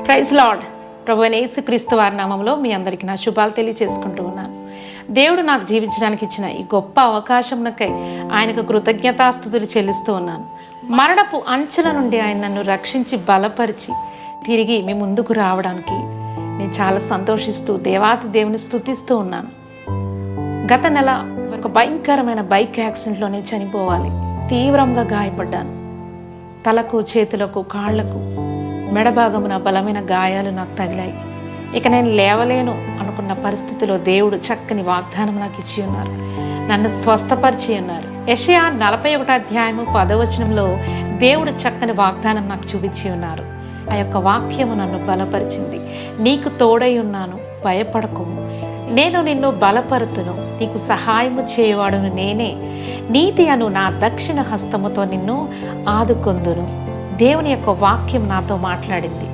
Praise lord. ప్రభువైన యేసుక్రీస్తు వారి నామంలో మీ అందరికీ నా శుభాలు తెలియజేసుకుంటూ ఉన్నాను. దేవుడు నాకు జీవించడానికి ఇచ్చిన ఈ గొప్ప అవకాశంకై ఆయనకు కృతజ్ఞతాస్తుతులు చెల్లిస్తూ ఉన్నాను. మరణపు అంచుల నుండి ఆయన నన్ను రక్షించి బలపరిచి తిరిగి మీ ముందుకు రావడానికి నేను చాలా సంతోషిస్తూ దేవాతి దేవుని స్తుతిస్తూ ఉన్నాను. గత నెల ఒక భయంకరమైన బైక్ యాక్సిడెంట్లోనే చనిపోవాలి. తీవ్రంగా గాయపడ్డాను. తలకు, చేతులకు, కాళ్లకు, మెడభాగమున బలమైన గాయాలు నాకు తగిలాయి. ఇక నేను లేవలేను అనుకున్న పరిస్థితిలో దేవుడు చక్కని వాగ్దానం నాకు ఇచ్చి ఉన్నారు. నన్ను స్వస్థపరిచి ఉన్నారు. యెషయా 41:10 దేవుడు చక్కని వాగ్దానం నాకు చూపించి ఉన్నారు. ఆ యొక్క వాక్యము నన్ను బలపరిచింది. నీకు తోడై ఉన్నాను, భయపడకుము, నేను నిన్ను బలపరుతును, నీకు సహాయము చేయవాడును నేనే, నీతి అను నా దక్షిణ హస్తముతో నిన్ను ఆదుకొందును. దేవుని యొక్క వాక్యం నాతో మాట్లాడింది,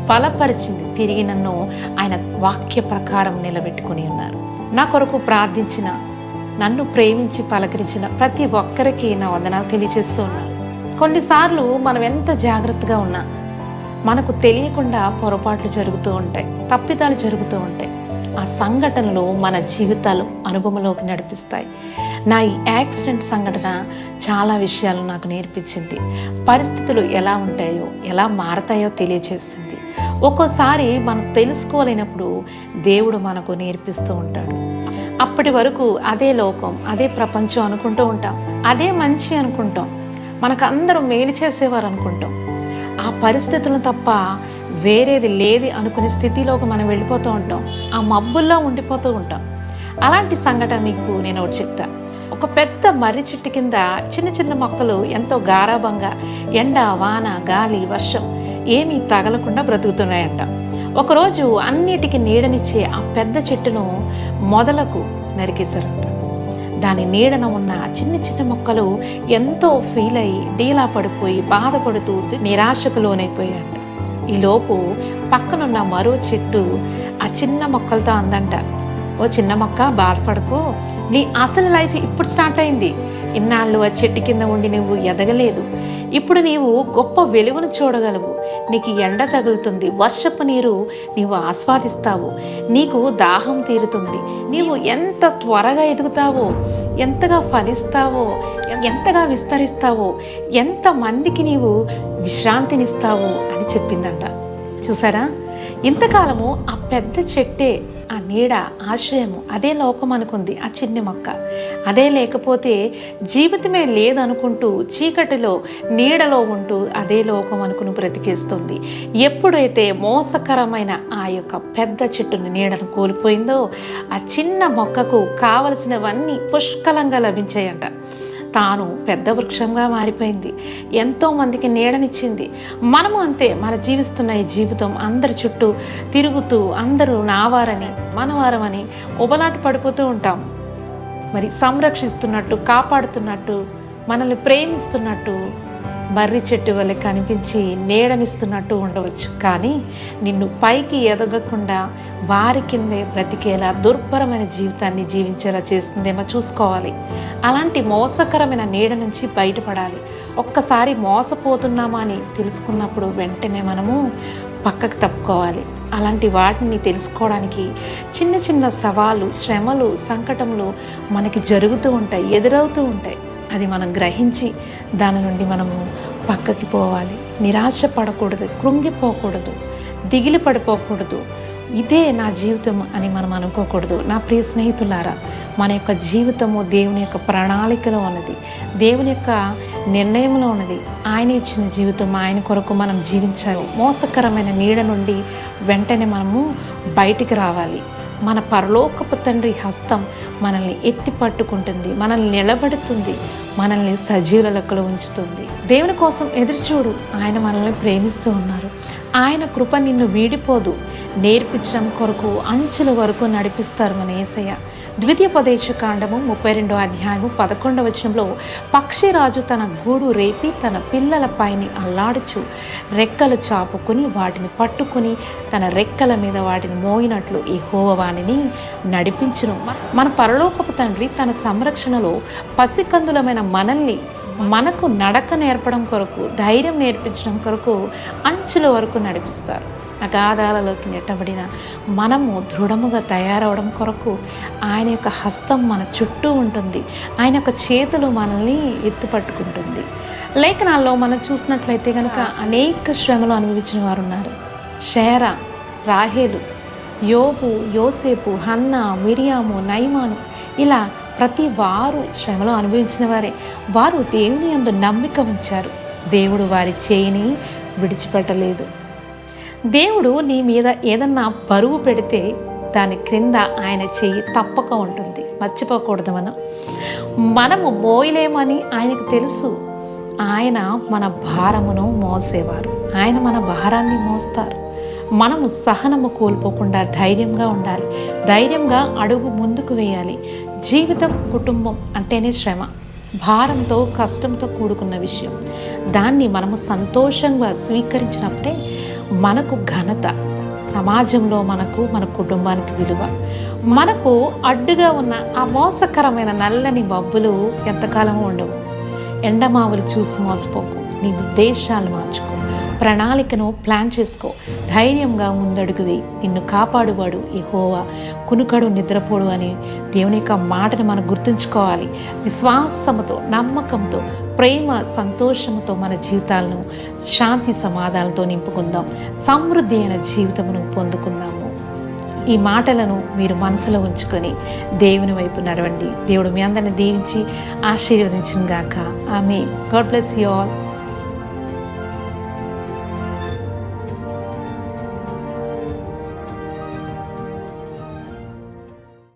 బలపరిచింది. తిరిగి నన్ను ఆయన వాక్య ప్రకారం నిలబెట్టుకుని ఉన్నారు. నా కొరకు ప్రార్థించిన, నన్ను ప్రేమించి పలకరించిన ప్రతి ఒక్కరికి నా వందనాలు తెలియజేస్తూ ఉన్నాను. కొన్నిసార్లు మనం ఎంత జాగ్రత్తగా ఉన్నా మనకు తెలియకుండా పొరపాట్లు జరుగుతూ ఉంటాయి, తప్పిదాలు జరుగుతూ ఉంటాయి. ఆ సంఘటనలు మన జీవితాలు అనుభవంలోకి నడిపిస్తాయి. నా ఈ యాక్సిడెంట్ సంఘటన చాలా విషయాలు నాకు నేర్పించింది. పరిస్థితులు ఎలా ఉంటాయో, ఎలా మారతాయో తెలియజేస్తుంది. ఒక్కోసారి మనం తెలుసుకోలేనప్పుడు దేవుడు మనకు నేర్పిస్తూ ఉంటాడు. అప్పటి వరకు అదే లోకం, అదే ప్రపంచం అనుకుంటూ ఉంటాం, అదే మంచి అనుకుంటాం, మనకు అందరూ మేలు చేసేవారు అనుకుంటాం. ఆ పరిస్థితులను తప్ప వేరేది లేదు అనుకునే స్థితిలోకి మనం వెళ్ళిపోతూ ఉంటాం. ఆ మబ్బుల్లో ఉండిపోతూ ఉంటాం. అలాంటి సంఘటన మీకు నేను ఒకటి చెప్తాను. ఒక పెద్ద మర్రి చెట్టు కింద చిన్న చిన్న మొక్కలు ఎంతో గారాబంగా ఎండ, వాన, గాలి, వర్షం ఏమీ తగలకుండా బ్రతుకుతున్నాయంట. ఒకరోజు అన్నిటికీ నీడనిచ్చే ఆ పెద్ద చెట్టును మొదలకు నరికేశారంట. దాని నీడన ఉన్న చిన్న చిన్న మొక్కలు ఎంతో ఫీల్ అయ్యి డీలా పడిపోయి బాధపడుతూ నిరాశకు లోనైపోయాయంట. ఈలోపు పక్కనున్న మరో చెట్టు ఆ చిన్న మొక్కలతో అందంట, ఓ చిన్న మొక్క, బాధపడకు, నీ అసలు లైఫ్ ఇప్పుడు స్టార్ట్ అయింది. ఇన్నాళ్ళు ఆ చెట్టు కింద ఉండి నువ్వు ఎదగలేదు. ఇప్పుడు నీవు గొప్ప వెలుగును చూడగలవు. నీకు ఎండ తగులుతుంది, వర్షపు నీరు నీవు ఆస్వాదిస్తావు, నీకు దాహం తీరుతుంది. నీవు ఎంత త్వరగా ఎదుగుతావో, ఎంతగా ఫలిస్తావో, ఎంతగా విస్తరిస్తావో, ఎంతమందికి నీవు విశ్రాంతినిస్తావో అని చెప్పిందంట. చూసారా, ఇంతకాలము ఆ పెద్ద చెట్టే, ఆ నీడ, ఆశ్రయము, అదే లోకం అనుకుంది ఆ చిన్ని మొక్క. అదే లేకపోతే జీవితమే లేదనుకుంటూ చీకటిలో నీడలో ఉంటూ అదే లోకం అనుకుని బ్రతికేస్తుంది. ఎప్పుడైతే మోసకరమైన ఆ యొక్క పెద్ద చెట్టుని నీడను కోల్పోయిందో ఆ చిన్న మొక్కకు కావలసినవన్నీ పుష్కలంగా లభించాయంట. తాను పెద్ద వృక్షంగా మారిపోయింది, ఎంతోమందికి నీడనిచ్చింది. మనము అంతే, మన జీవిస్తున్న ఈ జీవితం అందరి చుట్టూ తిరుగుతూ అందరూ నావారని, మనవారమని ఉబలాట పడిపోతూ ఉంటాం. మరి సంరక్షిస్తున్నట్టు, కాపాడుతున్నట్టు, మనల్ని ప్రేమిస్తున్నట్టు మర్రి చెట్టు వల్ల కనిపించి నీడనిస్తున్నట్టు ఉండవచ్చు. కానీ నిన్ను పైకి ఎదగకుండా వారి కిందే బ్రతికేలా దుర్భరమైన జీవితాన్ని జీవించేలా చేస్తుందేమో చూసుకోవాలి. అలాంటి మోసకరమైన నీడ నుంచి బయటపడాలి. ఒక్కసారి మోసపోతున్నామా అని తెలుసుకున్నప్పుడు వెంటనే మనము పక్కకు తప్పుకోవాలి. అలాంటి వాటిని తెలుసుకోవడానికి చిన్న చిన్న సవాళ్ళు, శ్రమలు, సంకటములు మనకి జరుగుతూ ఉంటాయి, ఎదురవుతూ ఉంటాయి. అది మనం గ్రహించి దాని నుండి మనము పక్కకి పోవాలి. నిరాశ పడకూడదు, కృంగిపోకూడదు, దిగిలి పడిపోకూడదు. ఇదే నా జీవితం అని మనం అనుకోకూడదు. నా ప్రియ స్నేహితులారా, మన యొక్క జీవితము దేవుని యొక్క ప్రణాళికలో ఉన్నది, దేవుని యొక్క నిర్ణయంలో ఉన్నది. ఆయన ఇచ్చిన జీవితం ఆయన కొరకు మనం జీవించాలి. మోసకరమైన నీడ నుండి వెంటనే మనము బయటికి రావాలి. మన పరలోకపు తండ్రి హస్తం మనల్ని ఎత్తి పట్టుకుంటుంది, మనల్ని నిలబెడుతుంది, మనల్ని సజీవుల లెక్కలో ఉంచుతుంది. దేవుని కోసం ఎదురుచూడు, ఆయన మనల్ని ప్రేమిస్తూ ఉన్నారు. ఆయన కృప నిన్ను వీడిపోదు. నేర్పించడం కొరకు అంచుల వరకు నడిపిస్తారు మన యేసయ్య. ద్వితీయోపదేశకాండము 32:11 పక్షిరాజు తన గూడు రేపి తన పిల్లల పైని అల్లాడుచు రెక్కలు చాపుకుని వాటిని పట్టుకుని తన రెక్కల మీద వాటిని మోయినట్లు యెహోవా వానిని నడిపించును. మన పరలోకపు తండ్రి తన సంరక్షణలో పసికందులమైన మనల్ని మనకు నడక నేర్పడం కొరకు, ధైర్యం నేర్పించడం కొరకు అంచుల వరకు నడిపిస్తారు. అగాధాలలోకి నెట్టబడిన మనము దృఢముగా తయారవడం కొరకు ఆయన యొక్క హస్తం మన చుట్టూ ఉంటుంది. ఆయన యొక్క చేతులు మనల్ని ఎత్తుపట్టుకుంటుంది. లేఖనాల్లో మనం చూసినట్లయితే కనుక అనేక శ్రమలు అనుభవించిన వారు ఉన్నారు. షేరా, రాహేలు, యోబు, యోసేపు, హన్న, మిరియాము, నయమాను, ఇలా ప్రతి వారు శ్రమలో అనుభవించిన వారే. వారు దేవుని యందు నమ్మిక ఉంచారు. దేవుడు వారి చేయిని విడిచిపెట్టలేదు. దేవుడు నీ మీద ఏదన్నా బరువు పెడితే దాని క్రింద ఆయన చెయ్యి తప్పక ఉంటుంది. మర్చిపోకూడదు. మనము మోయలేమని ఆయనకు తెలుసు. ఆయన మన భారమును మోసేవారు. ఆయన మన భారాన్ని మోస్తారు. మనము సహనము కోల్పోకుండా ధైర్యంగా ఉండాలి. ధైర్యంగా అడుగు ముందుకు వేయాలి. జీవితం, కుటుంబం అంటేనే శ్రమ, భారంతో, కష్టంతో కూడుకున్న విషయం. దాన్ని మనము సంతోషంగా స్వీకరించినప్పుడే మనకు ఘనత, సమాజంలో మనకు, మన కుటుంబానికి విలువ. మనకు అడ్డుగా ఉన్న ఆ మోసకరమైన నల్లని మబ్బులు ఎంతకాలమూ ఉండవు. ఎండమావులు చూసి మోసపోకు. నీ ఉద్దేశాలు మార్చుకో. ప్రణాళికను ప్లాన్ చేసుకో. ధైర్యంగా ముందడుగు వేయి. నిన్ను కాపాడువాడు యెహోవా, కునుకడు నిద్రపోడు అని దేవుని యొక్క మాటను మనం గుర్తుంచుకోవాలి. విశ్వాసముతో, నమ్మకంతో, ప్రేమ, సంతోషంతో మన జీవితాలను శాంతి సమాధానంతో నింపుకుందాం. సమృద్ధి అయిన జీవితమును పొందుకుందాము. ఈ మాటలను మీరు మనసులో ఉంచుకొని దేవుని వైపు నడవండి. దేవుడు మీ అందరిని దీవించి ఆశీర్వదించును గాక. ఆమేన్. God bless you all.